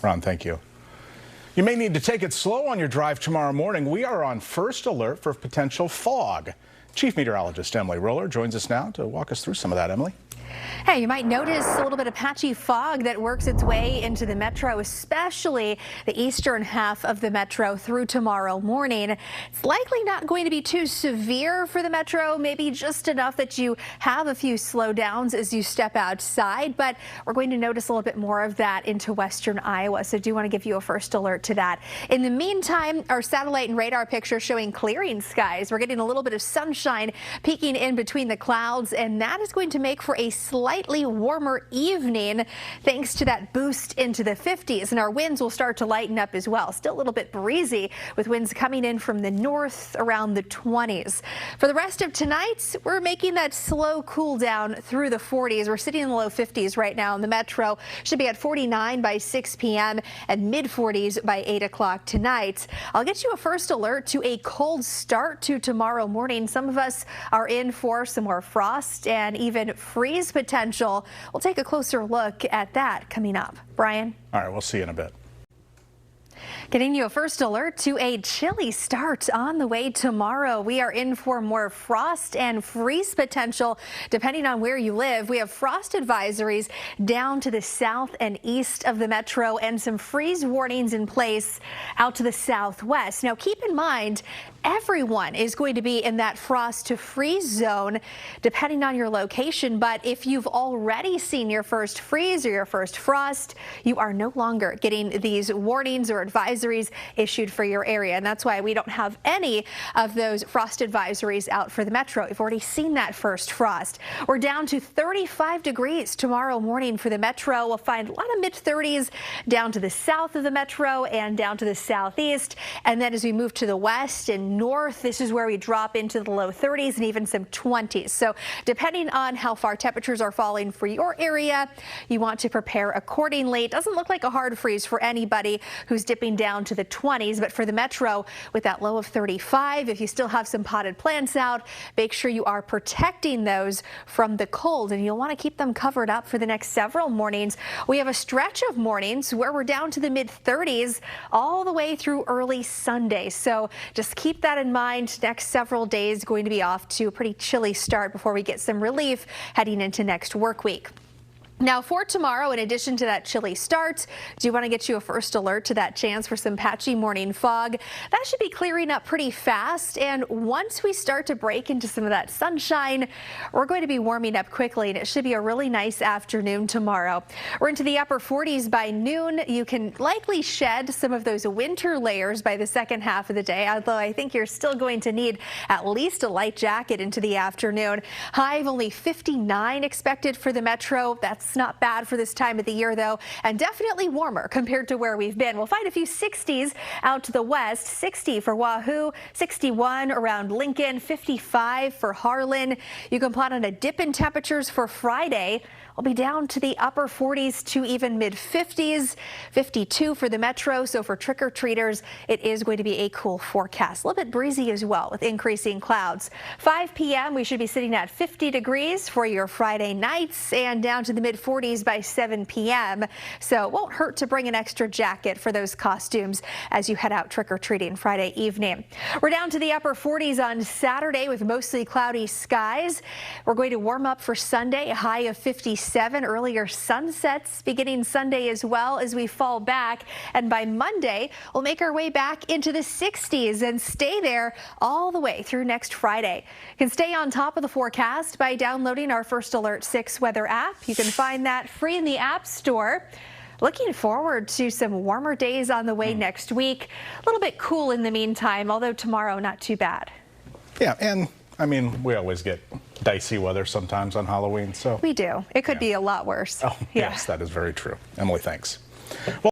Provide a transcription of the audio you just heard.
Ron, thank you. You may need to take it slow on your drive tomorrow morning. We are on first alert for potential fog. Chief Meteorologist Emily Roehler joins us now to walk us through some of that. Emily? Hey, you might notice a little bit of patchy fog that works its way into the metro, especially the eastern half of the metro through tomorrow morning. It's likely not going to be too severe for the metro, maybe just enough that you have a few slowdowns as you step outside, but we're going to notice a little bit more of that into western Iowa, so I do want to give you a first alert to that. In the meantime, our satellite and radar picture showing clearing skies. We're getting a little bit of sunshine peeking in between the clouds, and that is going to make for a slightly warmer evening thanks to that boost into the 50s, and our winds will start to lighten up as well. Still a little bit breezy with winds coming in from the north around the 20s. For the rest of tonight, we're making that slow cool down through the 40s. We're sitting in the low 50s right now in the metro. Should be at 49 by 6 p.m. and mid 40s by 8 o'clock tonight. I'll get you a first alert to a cold start to tomorrow morning. Some of us are in for some more frost and even freeze potential. We'll take a closer look at that coming up. Brian? All right, we'll see you in a bit. Getting you a first alert to a chilly start on the way tomorrow. We are in for more frost and freeze potential depending on where you live. We have frost advisories down to the south and east of the metro and some freeze warnings in place out to the southwest. Now keep in mind, everyone is going to be in that frost to freeze zone depending on your location, but if you've already seen your first freeze or your first frost, you are no longer getting these warnings or advisories issued for your area, and that's why we don't have any of those frost advisories out for the metro. You've already seen that first frost. We're down to 35 degrees tomorrow morning for the metro. We'll find a lot of mid-30s down to the south of the metro and down to the southeast, and then as we move to the west and north, this is where we drop into the low 30s and even some 20s. So depending on how far temperatures are falling for your area, you want to prepare accordingly. It doesn't look like a hard freeze for anybody who's dipping down to the 20s, but for the metro with that low of 35, if you still have some potted plants out, make sure you are protecting those from the cold, and you'll want to keep them covered up for the next several mornings. We have a stretch of mornings where we're down to the mid 30s all the way through early Sunday, so just keep that in mind. Next several days going to be off to a pretty chilly start before we get some relief heading into next work week. Now for tomorrow, in addition to that chilly start, do you want to get you a first alert to that chance for some patchy morning fog? That should be clearing up pretty fast, and once we start to break into some of that sunshine, we're going to be warming up quickly, and it should be a really nice afternoon tomorrow. We're into the upper 40s by noon. You can likely shed some of those winter layers by the second half of the day, although I think you're still going to need at least a light jacket into the afternoon. High of only 59 expected for the metro. That's not bad for this time of the year, though, and definitely warmer compared to where we've been. We'll find a few 60s out to the west, 60 for Wahoo, 61 around Lincoln, 55 for Harlan. You can plan on a dip in temperatures for Friday. We'll be down to the upper 40s to even mid 50s, 52 for the metro. So for trick-or-treaters, it is going to be a cool forecast. A little bit breezy as well with increasing clouds. 5 p.m. we should be sitting at 50 degrees for your Friday nights and down to the mid 40s by 7 p.m. So it won't hurt to bring an extra jacket for those costumes as you head out trick-or-treating Friday evening. We're down to the upper 40s on Saturday with mostly cloudy skies. We're going to warm up for Sunday, a high of 57. Earlier sunsets beginning Sunday as well as we fall back, and by Monday we'll make our way back into the 60s and stay there all the way through next Friday. You can stay on top of the forecast by downloading our First Alert 6 weather app. You can find that free in the App Store. Looking forward to some warmer days on the way next week. A little bit cool in the meantime, although tomorrow not too bad. Yeah, and I mean, we always get dicey weather sometimes on Halloween, so. We do. It could be a lot worse. Oh, yes, that is very true. Emily, thanks. Well,